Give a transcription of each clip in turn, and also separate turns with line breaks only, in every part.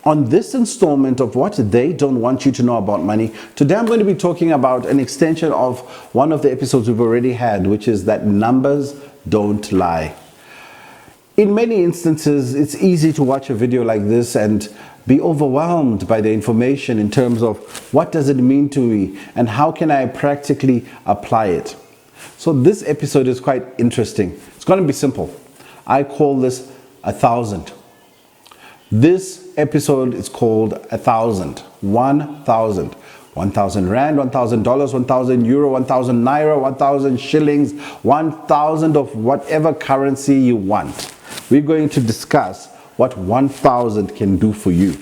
On this installment of What They Don't Want You to Know About Money, today I'm going to be talking about an extension of one of the episodes we've already had, which is that numbers don't lie. In many instances, it's easy to watch a video like this and be overwhelmed by the information in terms of what does it mean to me and how can I practically apply it. So this episode is quite interesting. It's going to be simple. I call this 1,000. This episode is called 1,000. 1,000. 1,000 rand, $1,000, 1,000 euro, 1,000 naira, 1,000 shillings, 1,000 of whatever currency you want. We're going to discuss what 1,000 can do for you.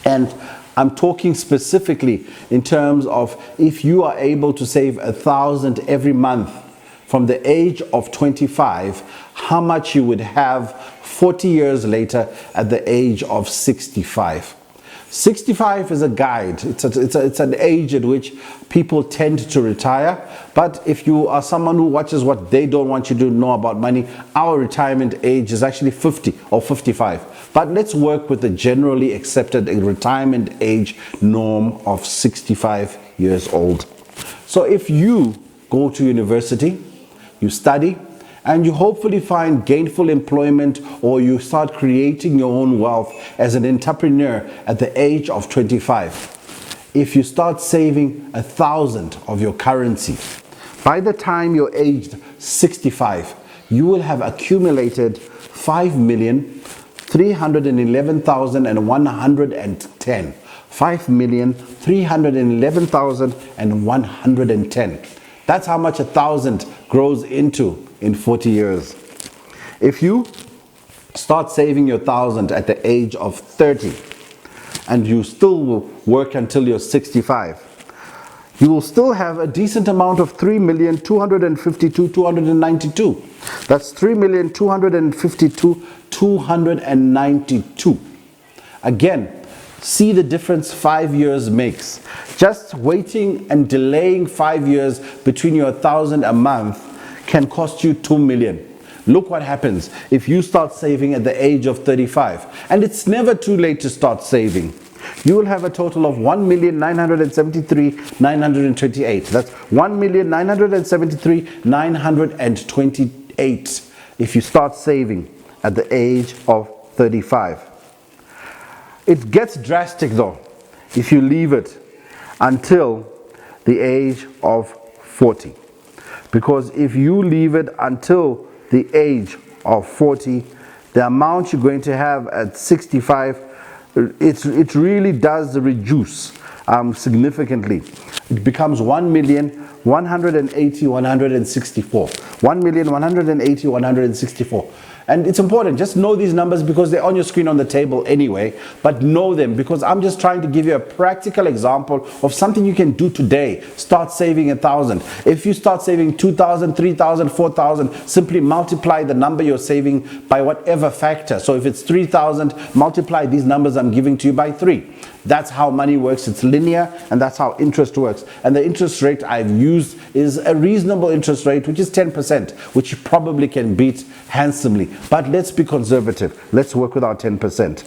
And I'm talking specifically in terms of if you are able to save 1,000 every month from the age of 25, how much you would have 40 years later at the age of 65. 65 is a guide. It's an age at which people tend to retire. But if you are someone who watches What They Don't Want You to Know About Money, our retirement age is actually 50 or 55. But let's work with the generally accepted retirement age norm of 65 years old. So if you go to university, you study, and you hopefully find gainful employment, or you start creating your own wealth as an entrepreneur at the age of 25. If you start saving 1,000 of your currency, by the time you're aged 65, you will have accumulated 5,311,110. 5,311,110. That's how much 1,000 grows into in 40 years. If you start saving your 1,000 at the age of 30 and you still will work until you're 65, you will still have a decent amount of 3,252,292. That's 3,252,292. Again, see the difference 5 years makes. Just waiting and delaying 5 years between your 1,000 a month can cost you 2 million. Look what happens if you start saving at the age of 35. And it's never too late to start saving. You will have a total of 1,973,928. That's 1,973,928 if you start saving at the age of 35. It gets drastic though if you leave it until the age of 40. Because if you leave it until the age of 40, the amount you're going to have at 65, it really does reduce significantly. It becomes 1,180,164. 1,180,164. And it's important, just know these numbers because they're on your screen on the table anyway, but know them because I'm just trying to give you a practical example of something you can do today. Start saving 1,000. If you start saving 2,000, 3,000, 4,000, simply multiply the number you're saving by whatever factor. So if it's 3,000, multiply these numbers I'm giving to you by 3. That's how money works. It's linear, and that's how interest works. And the interest rate I've used is a reasonable interest rate, which is 10%, which you probably can beat handsomely. But let's be conservative. Let's work with our 10%.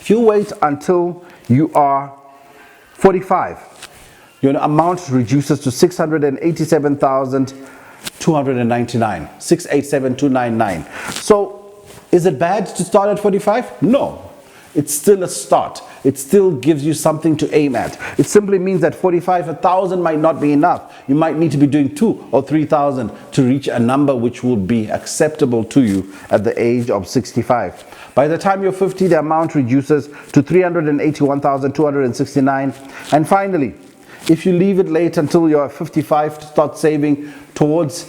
If you wait until you are 45, your amount reduces to 687,299. 687,299. So is it bad to start at 45? No. It's still a start. It still gives you something to aim at. It simply means that 45, 1,000 might not be enough. You might need to be doing 2,000 or 3,000 to reach a number which will be acceptable to you at the age of 65. By the time you're 50, the amount reduces to 381,269. And finally, if you leave it late until you're 55 to start saving towards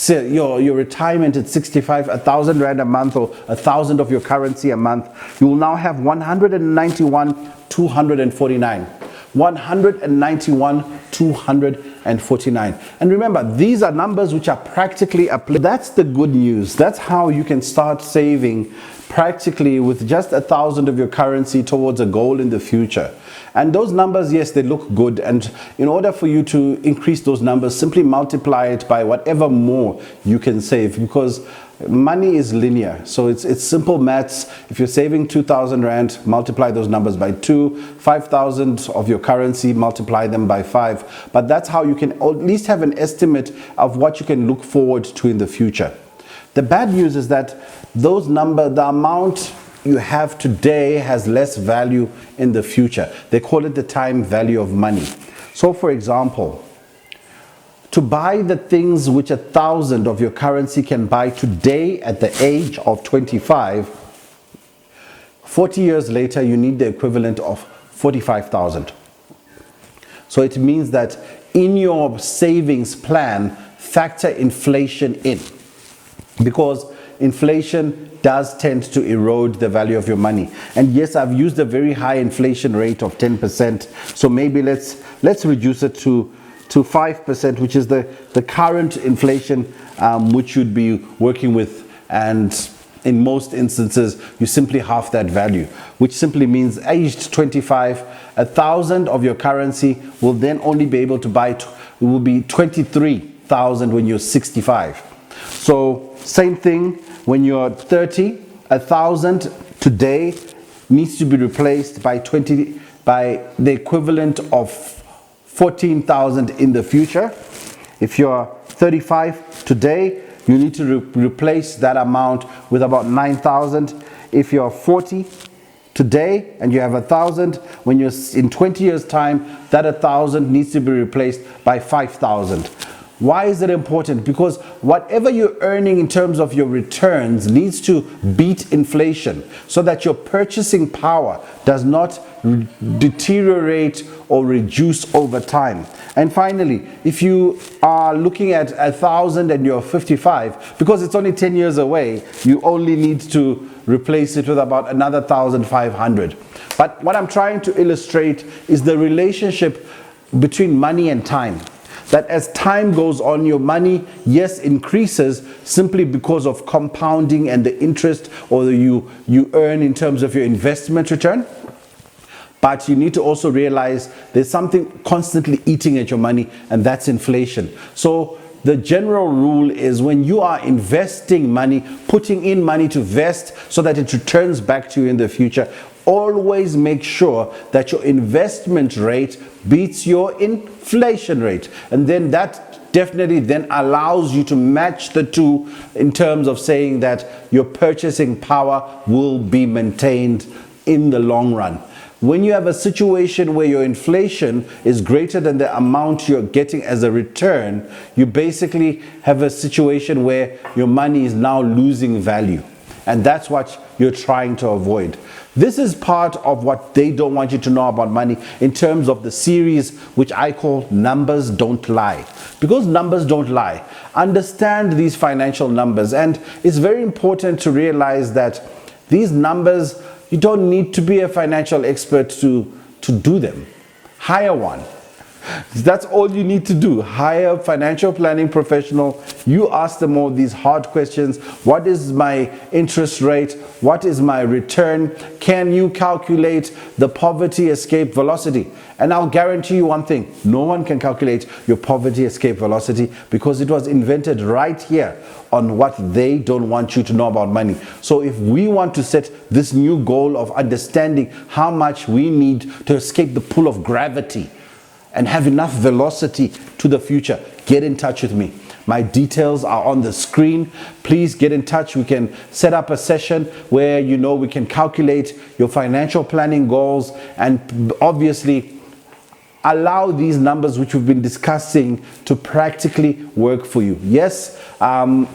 your retirement at 65, 1,000 rand a month or 1,000 of your currency a month, you will now have 191,249. 191,249. And remember, these are numbers which are practically applicable. That's the good news. That's how you can start saving practically with just 1,000 of your currency towards a goal in the future. And those numbers, yes, they look good. And in order for you to increase those numbers, simply multiply it by whatever more you can save. Because money is linear. So it's simple maths. If you're saving 2,000 Rand, multiply those numbers by 2, 5,000 of your currency, multiply them by 5. But that's how you can at least have an estimate of what you can look forward to in the future. The bad news is that the amount you have today has less value in the future. They call it the time value of money. So for example, to buy the things which 1,000 of your currency can buy today at the age of 25, 40 years later, you need the equivalent of 45,000. So it means that in your savings plan, factor inflation in, because inflation does tend to erode the value of your money. And yes, I've used a very high inflation rate of 10%. So maybe let's reduce it to 5%, which is the current inflation which you'd be working with, and in most instances you simply half that value, which simply means aged 25, 1,000 of your currency will then only be able to buy, it will be 23,000 when you're 65. So same thing when you're 30, 1,000 today needs to be replaced by the equivalent of 14,000 in the future. If you're 35 today, you need to replace that amount with about 9,000. If you're 40 today and you have 1,000, when you're in 20 years time, that 1,000 needs to be replaced by 5,000. Why is it important? Because whatever you're earning in terms of your returns needs to beat inflation so that your purchasing power does not deteriorate or reduce over time. And finally, if you are looking at 1,000 and you're 55, because it's only 10 years away, you only need to replace it with about another 1,500. But what I'm trying to illustrate is the relationship between money and time. That as time goes on, your money, yes, increases simply because of compounding and the interest or you earn in terms of your investment return. But you need to also realize there's something constantly eating at your money, and that's inflation. So the general rule is when you are investing money, putting in money to vest so that it returns back to you in the future, always make sure that your investment rate beats your inflation rate. And then that definitely then allows you to match the two in terms of saying that your purchasing power will be maintained in the long run. When you have a situation where your inflation is greater than the amount you're getting as a return, you basically have a situation where your money is now losing value. And that's what you're trying to avoid. This is part of what they don't want you to know about money in terms of the series which I call Numbers Don't Lie. Because numbers don't lie. Understand these financial numbers, and it's very important to realize that these numbers, you don't need to be a financial expert to do them. Hire one. That's all you need to do. Hire a financial planning professional. You ask them all these hard questions. What is my interest rate? What is my return? Can you calculate the poverty escape velocity? And I'll guarantee you one thing. No one can calculate your poverty escape velocity because it was invented right here on what they don't want you to know about money. So if we want to set this new goal of understanding how much we need to escape the pull of gravity and have enough velocity to the future, get in touch with me. My details are on the screen. Please get in touch. We can set up a session where we can calculate your financial planning goals and obviously allow these numbers which we've been discussing to practically work for you. Yes, I'm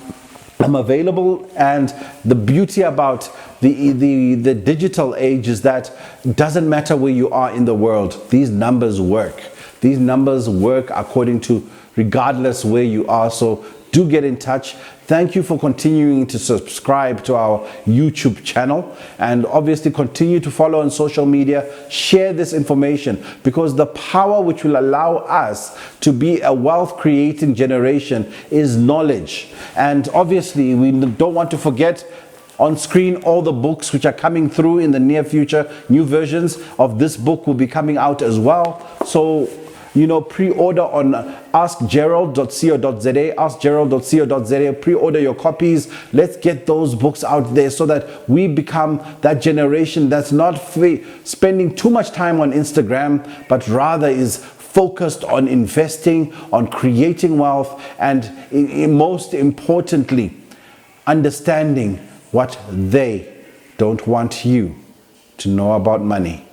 available, and the beauty about the digital age is that it doesn't matter where you are in the world. These numbers work. These numbers work according to regardless where you are. So do get in touch. Thank you for continuing to subscribe to our YouTube channel, and obviously continue to follow on social media. Share this information, because the power which will allow us to be a wealth creating generation is knowledge. And obviously we don't want to forget on screen all the books which are coming through in the near future. New versions of this book will be coming out as well. So pre-order on askgerald.co.za, askgerald.co.za. Pre-order your copies. Let's get those books out there so that we become that generation that's not spending too much time on Instagram, but rather is focused on investing, on creating wealth, and most importantly, understanding what they don't want you to know about money.